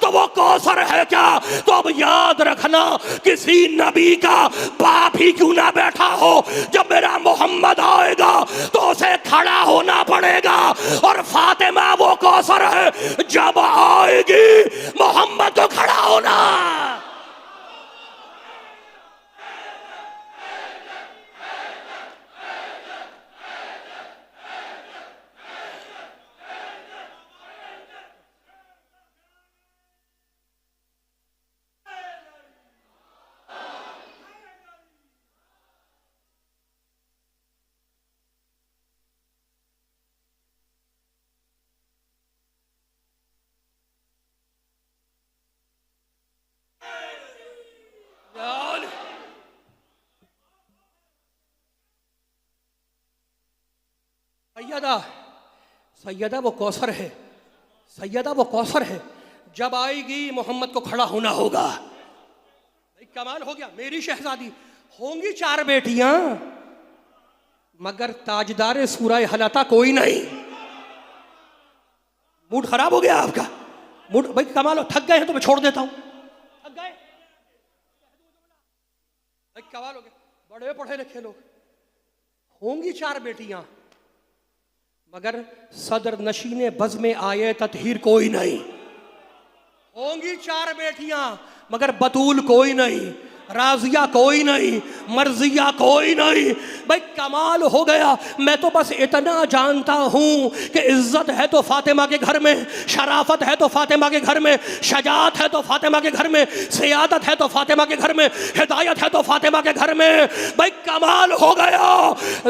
तो वो कौसर है क्या? तो अब याद रखना, किसी नबी का बाप ही क्यों ना बैठा हो, जब मेरा मोहम्मद आएगा तो उसे खड़ा होना पड़ेगा। और फातिमा वो कौसर है, जब आएगी मोहम्मद को खड़ा होना। सैयदा, सैयदा वो कौसर है, सैयदा वो कौसर है, जब आएगी मोहम्मद को खड़ा होना होगा। भाई कमाल हो गया, मेरी शहजादी होंगी 4 बेटियां मगर ताजदार सूरह हलता कोई नहीं। मूड खराब हो गया आपका? मूड भाई कमाल हो, थक गए हैं तो मैं छोड़ देता हूं। थक गए भाई, कमाल हो गया, बड़े पढ़े लिखे लोग। होंगी 4 बेटियां मगर सदर नशीने बज़ में आए ततहीर कोई नहीं। होंगी 4 बेटियां मगर बतूल कोई नहीं, राजिया कोई नहीं, मर्जिया कोई नहीं। भाई कमाल हो गया। मैं तो बस इतना जानता हूं कि इज्जत है तो फातिमा के घर में, शराफत है तो फातिमा के घर में, शजात है तो फातिमा के घर में, सियादत है तो फातिमा के घर में, हिदायत है तो फातिमा के घर में। भाई कमाल हो गया।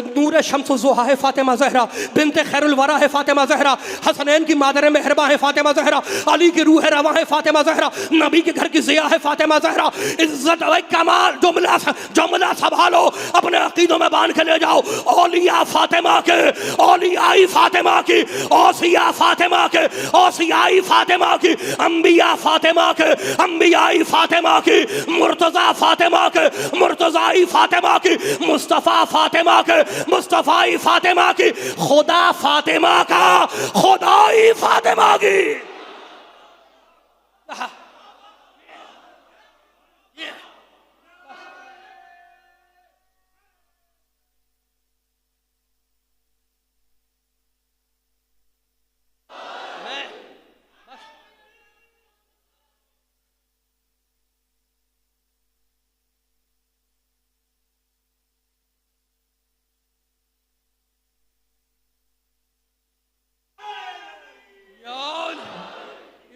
नूर शम्सुज़्ज़ोहा है फातिमा ज़हरा, बिन्ते खैरुल वरा है फातिमा ज़हरा, हसनैन की मादर मेहरबा है फातिमा ज़हरा, अली की रूह रवा है फातिमा ज़हरा, नबी के घर की ज़िया है फातिमा ज़हरा। इज्जत, भाई कमाल। जुमला संभालो, अपने अकीदों में बांध के ले जाओ। औलिया फातिमा के, औलियाई फातिमा की, औसिया फातिमा के, औसियाई फातिमा की, अंबिया फातिमा के, अंबियाई फातिमा की, मुर्तजा फातिमा के, मुर्तजाई फातिमा की, मुस्तफ़ा फातिमा के, मुस्तफ़ाई फातिमा की, खुदा फातिमा का, खुदाई फातिमा की।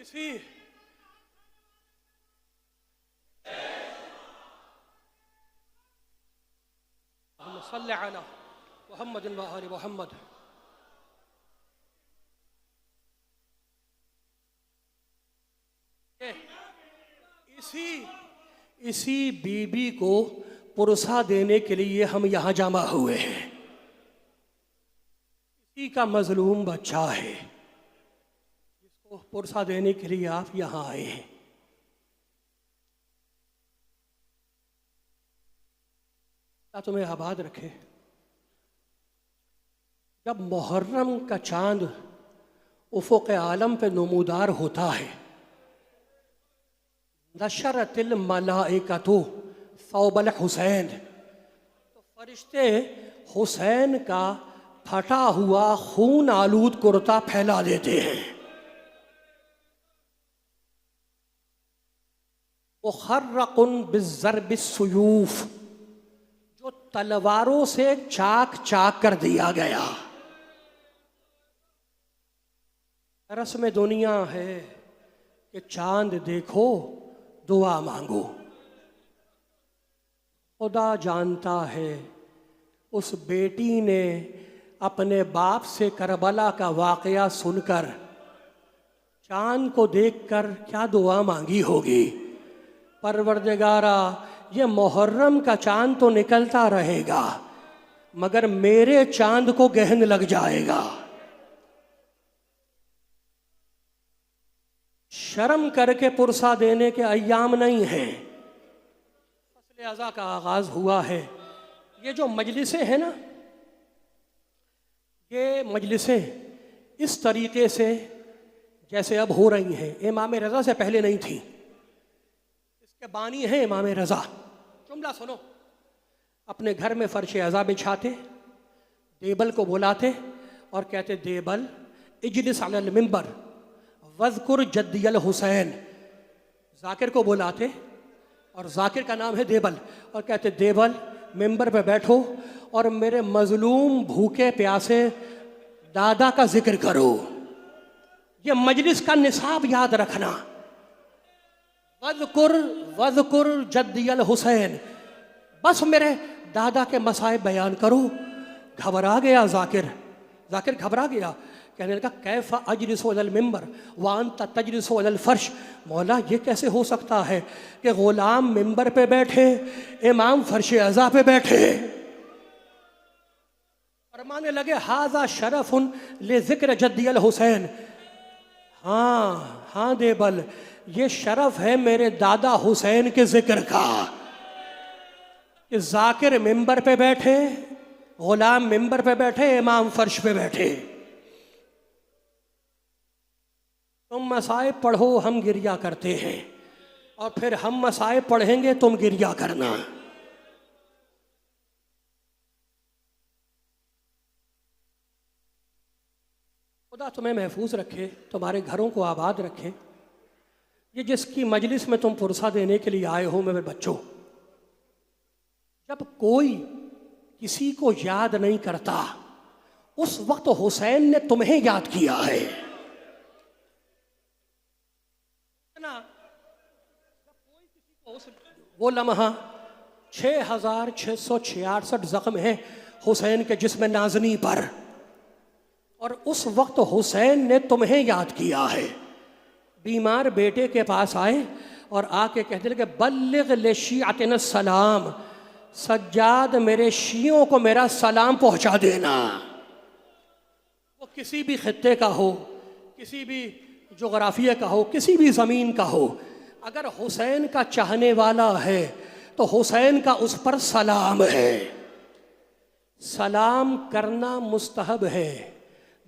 इसी सल्लल्लाहु अलैहि मुहम्मद व आले मुहम्मद। इसी बीबी को पुरसा देने के लिए हम यहाँ जमा हुए हैं। इसी का मजलूम बच्चा है, इसको पुरसा देने के लिए आप यहाँ आए हैं। तुम्हें आबाद रखे। जब मुहर्रम का चांद उफ़ुक़ आलम पे नमूदार होता है, नशरतिल मलाइकतु सौबल हुसैन, तो फरिश्ते हुसैन का फटा हुआ खून आलूद कुर्ता फैला देते हैं। मुखर्रकुन बिज़्ज़रबिस्सुयूफ, जो तलवारों से चाक चाक कर दिया गया। रस्म दुनिया है कि चांद देखो दुआ मांगो। खुदा जानता है उस बेटी ने अपने बाप से करबला का वाक़या सुनकर चांद को देखकर क्या दुआ मांगी होगी। परवरदिगारा, ये मुहर्रम का चांद तो निकलता रहेगा मगर मेरे चांद को गहन लग जाएगा। शर्म करके पुरसा देने के अय्याम नहीं हैं। फसले अज़ा का आगाज हुआ है। ये जो मजलिसें हैं ना, ये मजलिसें इस तरीके से जैसे अब हो रही हैं, इमाम रज़ा से पहले नहीं थी। इसके बानी है इमाम रज़ा। जुमला सुनो। अपने घर में फर्श अज़ा बिछाते, देबल को बुलाते और कहते, देबल इजलिस अलल मिंबर वज़कुर जद्दियल हुसैन। जाकिर को बुलाते और जाकिर का नाम है देबल, और कहते, देबल मिंबर पे बैठो और मेरे मजलूम भूखे प्यासे दादा का जिक्र करो। ये मजलिस का निसाब याद रखना। वज़कुर जद्दियल हुसैन, बस मेरे दादा के मसाइब बयान करो। घबरा गया जाकिर, जाकिर घबरा गया। कहने लगा, कैफ़ा अजलिसु अलल मिंबर व अंत तजलिसु अलल फर्श। मौला, ये कैसे हो सकता है कि ग़ुलाम मिंबर पे बैठे, इमाम फर्श अज़ा पे बैठे। फरमाने लगे, हाज़ा शरफ़ुन ले ज़िक्र जद्दियल हुसैन। हाँ हाँ देबल, ये शरफ़ है मेरे दादा हुसैन के ज़िक्र का कि जाकिर मिंबर पे बैठे, ग़ुलाम मिंबर पे बैठे, इमाम फर्श पे बैठे। तुम मसाइब पढ़ो, हम गिरिया करते हैं, और फिर हम मसाइब पढ़ेंगे, तुम गिरिया करना। खुदा तुम्हें महफूज रखे, तुम्हारे घरों को आबाद रखे। ये जिसकी मजलिस में तुम पुरसा देने के लिए आए हो मेरे बच्चों, जब कोई किसी को याद नहीं करता, उस वक्त हुसैन ने तुम्हें याद किया है ना। वो लम्हा 6666 जख्म है हुसैन के जिस्म नाज़नी पर, और उस वक्त हुसैन ने तुम्हें याद किया है। बीमार बेटे के पास आए और आके कहने लगे, बल्लिग ले शिअतिना सलाम, सज्जाद मेरे शियों को मेरा सलाम पहुंचा देना। वो किसी भी खित्ते का हो, किसी भी जोग्राफिया का हो, किसी भी ज़मीन का हो, अगर हुसैन का चाहने वाला है तो हुसैन का उस पर सलाम है। सलाम करना मुस्तहब है,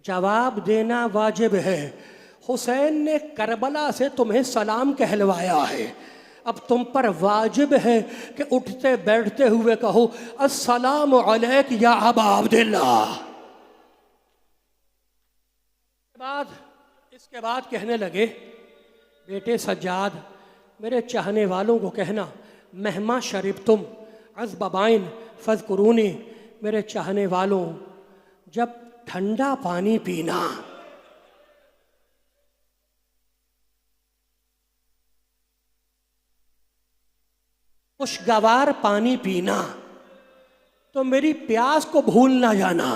जवाब देना वाजिब है। हुसैन ने करबला से तुम्हें सलाम कहलवाया है, अब तुम पर वाजिब है कि उठते बैठते हुए कहो, अस्सलामु अलैक या अबा अब्दिल्लाह। इसके बाद कहने लगे, बेटे सज्जाद, मेरे चाहने वालों को कहना, महमा शरीफ तुम अज़बबाइन फ़ज़कुरूनी, मेरे चाहने वालों, जब ठंडा पानी पीना, खुशगवार पानी पीना, तो मेरी प्यास को भूल ना जाना।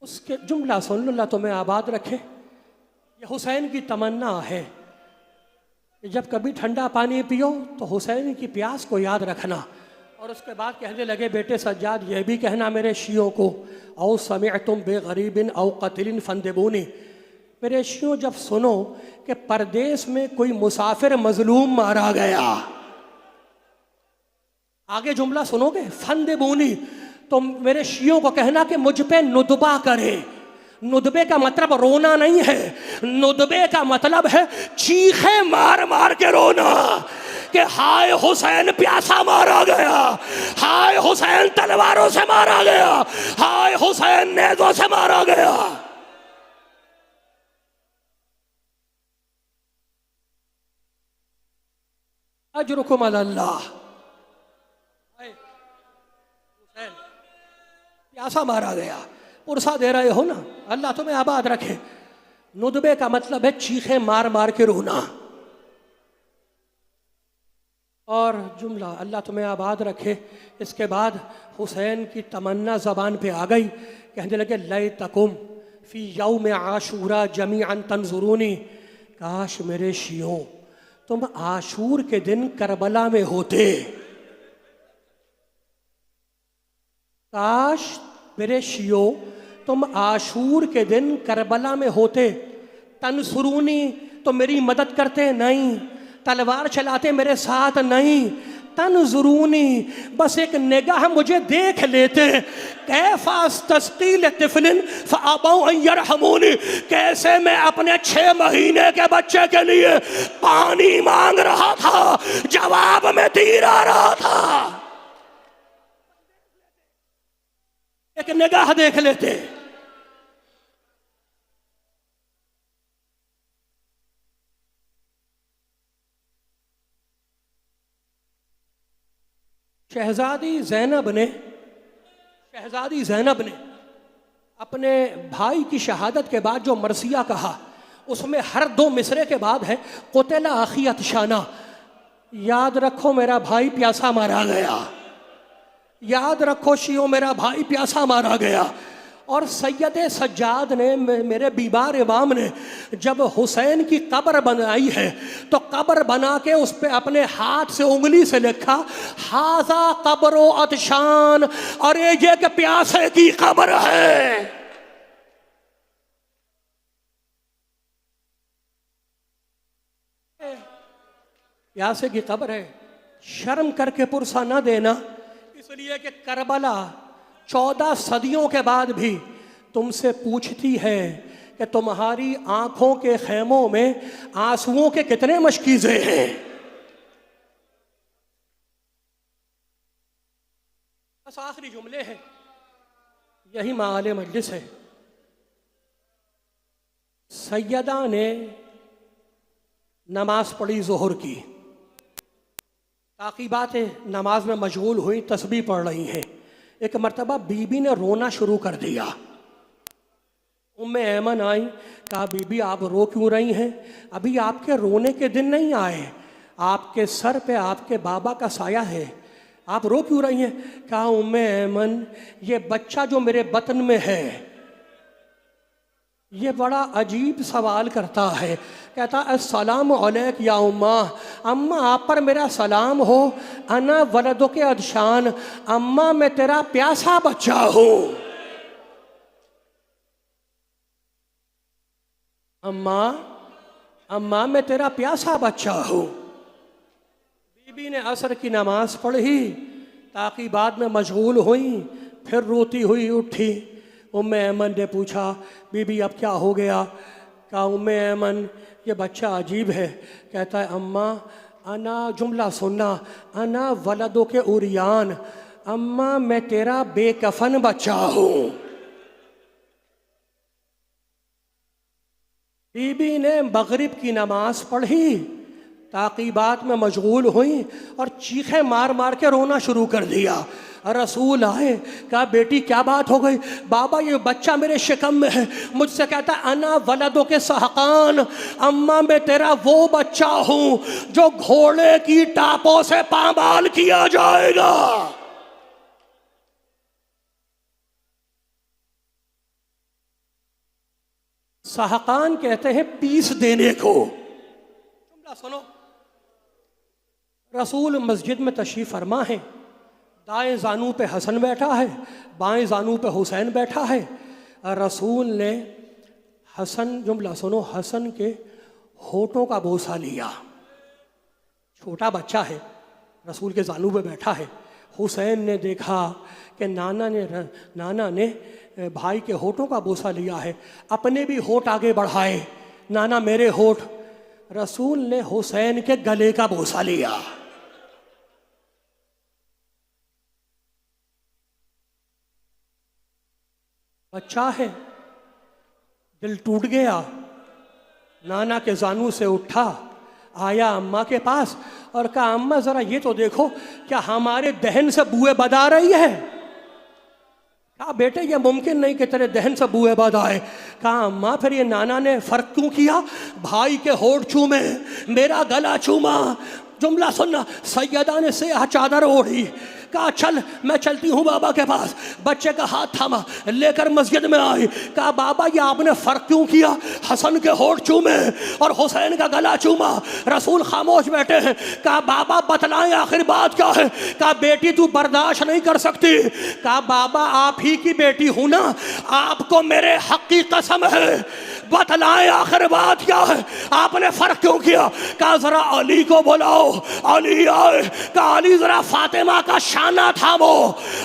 उसके जुमला सुन लो, अल्लाह तुम्हें आबाद रखे। ये हुसैन की तमन्ना है कि जब कभी ठंडा पानी पियो तो हुसैन की प्यास को याद रखना। और उसके बाद कहने लगे, बेटे सज्जाद, ये भी कहना मेरे शियों को, औ समिअतुम बेगरीबिन औ क़तिलिन फंदिबूनी, मेरे शियों, जब सुनो कि परदेश में कोई मुसाफिर मजलूम मारा गया आगे जुमला सुनोगे, फंदे बोनी, तो मेरे शियों को कहना कि मुझ पे नुदबा करे। नुदबे का मतलब रोना नहीं है, नुदबे का मतलब है चीखे मार मार के रोना कि हाय हुसैन प्यासा मारा गया, हाय हुसैन तलवारों से मारा गया, हाय हुसैन नेज़ों से मारा गया। अजरुकुम अल्लाह, हुसैन प्यासा मारा गया, पुरसा दे रहे हो ना, अल्लाह तुम्हें आबाद रखे। नुदबे का मतलब है चीखे मार मार के रोना। और जुमला अल्लाह तुम्हें आबाद रखे। इसके बाद हुसैन की तमन्ना ज़बान पे आ गई, कहने लगे लय तकुम फ़ी यौम आशूरा जमीअन तंजुरूनी, काश मेरे शियों तुम आशूर के दिन करबला में होते, काश मेरे शियों तुम आशूर के दिन करबला में होते। तंसुरूनी, तो मेरी मदद करते नहीं, तलवार चलाते मेरे साथ नहीं। तनजुरूनी, बस एक निगाह मुझे देख लेते। कैफास तस्कील तिफलिन फ़अबौ अन यरहमूनी, कैसे मैं अपने 6 महीने के बच्चे के लिए पानी मांग रहा था, जवाब में तीर आ रहा था। एक निगाह देख लेते। शहजादी ज़ैनब ने अपने भाई की शहादत के बाद जो मरसिया कहा, उसमें हर 2 मिसरे के बाद है कुतिला अखी अतशाना, याद रखो मेरा भाई प्यासा मारा गया, याद रखो शियो मेरा भाई प्यासा मारा गया। और सैयद सज्जाद ने, मेरे बीमार इमाम ने, जब हुसैन की कब्र बनाई है तो कब्र बना के उस पर अपने हाथ से उंगली से लिखा हाजा कब्रो अतशान, और ये कि प्यासे की कब्र है। प्यासे की कब्र है। शर्म करके पुरसा न देना, इसलिए कि करबला 14 सदियों के बाद भी तुमसे पूछती है कि तुम्हारी आंखों के खेमों में आंसुओं के कितने मशकीज़े हैं। बस आखिरी जुमले हैं, यही माले मजलिस है। सैयदा ने नमाज पढ़ी ज़ोहर की, ताक़ीबात नमाज में मशगूल हुई, तस्बीह पढ़ रही हैं। एक मर्तबा बीबी ने रोना शुरू कर दिया। उम्मे ऐमन आई, कहा बीबी आप रो क्यों रही हैं? अभी आपके रोने के दिन नहीं आए, आपके सर पे आपके बाबा का साया है, आप रो क्यों रही हैं? कहा उम्मे ऐमन, ये बच्चा जो मेरे बतन में है ये बड़ा अजीब सवाल करता है। कहता अस्सलाम अलैक या उम्मा, अम्मा आप पर मेरा सलाम हो। अना वलदो के अदशान, अम्मा मैं तेरा प्यासा बच्चा हूँ। अम्मा मैं तेरा प्यासा बच्चा हूँ। बीबी ने असर की नमाज पढ़ी, ताकि बाद में मशगूल हुई, फिर रोती हुई उठी। उम्मे ऐमन ने पूछा बीबी अब क्या हो गया? कहा उम्मे ऐमन ये बच्चा अजीब है। कहता है अम्मा अना, जुमला सुनना, अना वलदो के उरियान, अम्मा मैं तेरा बेकफन बच्चा हूँ। बीबी ने मगरिब की नमाज पढ़ी, ताक़ीबात में मशगूल हुई और चीखे मार मार के रोना शुरू कर दिया। रसूल आए, कहा बेटी क्या बात हो गई? बाबा ये बच्चा मेरे शिकम में है। मुझसे कहता अना वलदों के सहकान, अम्मा मैं तेरा वो बच्चा हूँ जो घोड़े की टापों से पामाल किया जाएगा। सहकान कहते हैं पीस देने को। जुमला सुनो, रसूल मस्जिद में तशरीफ फरमा है, दाएं जानू पे हसन बैठा है, बाएं जानू पे हुसैन बैठा है। रसूल ने हसन, जुमला सुनो, हसन के होठों का बोसा लिया। छोटा बच्चा है, रसूल के जानू पे बैठा है, हुसैन ने देखा कि नाना ने भाई के होठों का बोसा लिया है, अपने भी होठ आगे बढ़ाए, नाना मेरे होठ। रसूल ने हुसैन के गले का बोसा लिया। बच्चा है, दिल टूट गया, नाना के जानू से उठा, आया अम्मा के पास और कहा अम्मा जरा ये तो देखो, क्या हमारे दहन से बुए बद आ रही है? कहा बेटे ये मुमकिन नहीं कि तेरे दहन से बुए बद आए। कहा अम्मा फिर ये नाना ने फर्क क्यों किया? भाई के होठ चूमे, मेरा गला चूमा। जुमला सुनना, सैयदा ने से चादर ओढ़ी, कहा चल मैं चलती हूँ बाबा के पास। बच्चे का हाथ थामा, लेकर मस्जिद में आई। कहा बाबा ये आपने फर्क क्यों किया? हसन के होठ चूमे और हुसैन का गला चूमा। रसूल खामोश बैठे हैं। कहा बाबा बतलाएं आखिर बात क्या है? कहा बेटी तू बर्दाश्त नहीं कर सकती। कहा बाबा आप ही की बेटी हूं ना, आपको मेरे हक की कसम है, बतलाएं आखिर बात क्या है, आपने फर्क क्यों किया? कहा जरा अली को बुलाओ। अली आए। कहा अली जरा फातिमा का शाना थामो।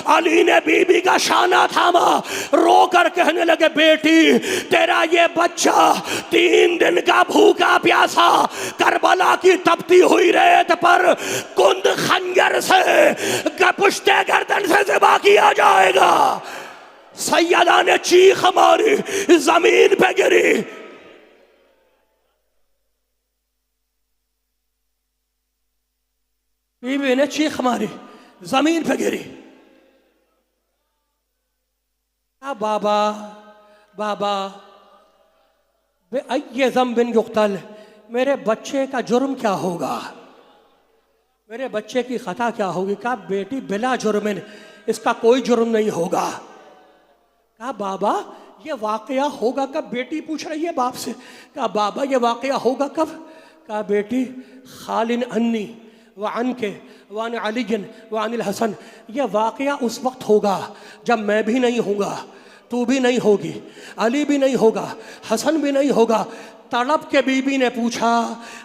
अली ने बीबी का शाना थामा, रो कर कहने लगे बेटी तेरा ये बच्चा 3 दिन का भूखा प्यासा करबला की तपती हुई रेत पर कुंद खंजर से पुश्ते गर्दन से ज़िबा किया जाएगा। सैयदा ने चीख मारी, जमीन पे गिरी। बीबी ने चीख मारी, जमीन पे गिरी। बाबा बाबा ये ज़म्बिन युक्तल, मेरे बच्चे का जुर्म क्या होगा, मेरे बच्चे की खता क्या होगी? कहा बेटी बिला जुर्मिन, इसका कोई जुर्म नहीं होगा। कहा बाबा ये वाकया होगा कब? बेटी पूछ रही है बाप से। कहा बाबा ये वाकया होगा कब? कहा बेटी खालिन अन्नी व अनके वान अलीजन वानिल हसन, यह वाकया उस वक्त होगा जब मैं भी नहीं होगा, तू भी नहीं होगी, अली भी नहीं होगा, हसन भी नहीं होगा। तड़प के बीबी ने पूछा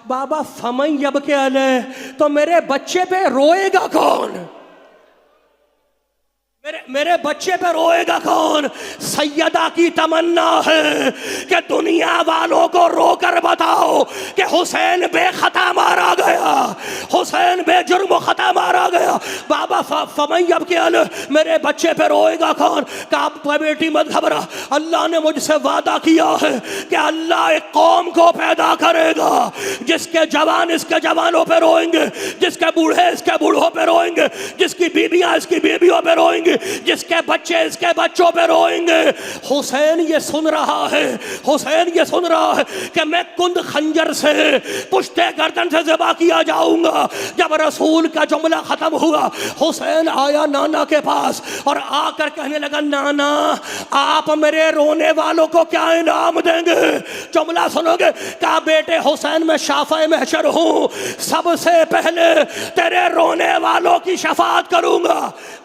बाबा फमई यब के अले, तो मेरे बच्चे पे रोएगा कौन? मेरे बच्चे पे रोएगा कौन? सैयदा की तमन्ना है कि दुनिया वालों को रोकर बताओ कि हुसैन बेखता मारा गया, हुसैन बेजुर्म खता मारा गया। बाबा फमैयब के अल, मेरे बच्चे पे रोएगा कौन? कहा बेटी मत घबरा, अल्लाह ने मुझसे वादा किया है कि अल्लाह एक कौम को पैदा करेगा जिसके जवान इसके जवानों पे रोएंगे, जिसके बूढ़े इसके बूढ़ों पे रोएंगे, जिसकी बीबियां इसकी बीबियों पे रोएंगे, जिसके बच्चे इसके बच्चों पे रोएंगे। हुसैन ये सुन रहा है, हुसैन ये सुन रहा है कि मैं कुंद खंजर से पुश्ते गर्दन से ज़िबा किया जाऊंगा। जब रसूल का जुमला खत्म हुआ, हुसैन आया नाना के पास और आकर कहने लगा नाना आप मेरे रोने वालों को क्या इनाम देंगे? जुमला सुनोगे? कहा बेटे हुसैन मैं शाफ़े महशर हूं, सबसे पहले तेरे रोने वालों की शफाअत करूंगा।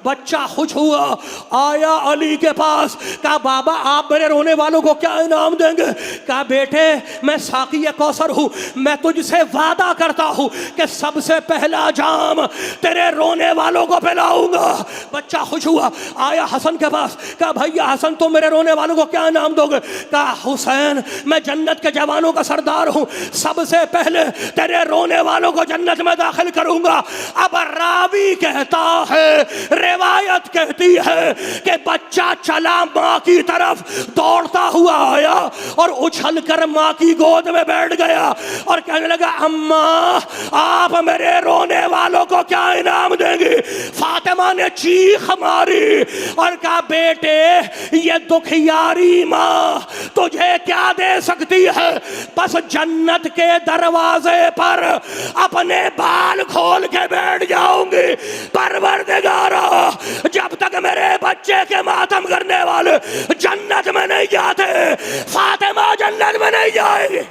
बच्चा खुश हुआ, आया अली के पास। कहा बाबा आप मेरे रोने वालों को क्या इनाम देंगे? कहा बेटे मैं साकी कौसर हूं, मैं तुझसे वादा करता हूं कि सबसे पहला जाम तेरे रोने वालों को पिलाऊंगा। बच्चा खुश हुआ, आया हसन के पास। कहा भैया हसन तुम मेरे रोने वालों को क्या इनाम दोगे? कहा हुसैन मैं जन्नत के जवानों का सरदार हूं, सबसे पहले तेरे रोने वालों को जन्नत में दाखिल करूंगा। अब रावी कहता है, रिवायत कहती है कि बच्चा चला मां की तरफ, दौड़ता हुआ आया और उछल कर मां की गोद में बैठ गया और कहने लगा अम्मा आप मेरे रोने वालों को क्या इनाम देंगी? फातिमा ने चीख मारी और कहा बेटे ये दुखियारी मां तुझे क्या दे सकती है? बस जन्नत के दरवाजे पर अपने बाल खोल के बैठ जाऊंगी। परवरदिगारा जब तक मेरे बच्चे के मातम करने वाले जन्नत में नहीं जाते, फातिमा जन्नत में नहीं जाएगी।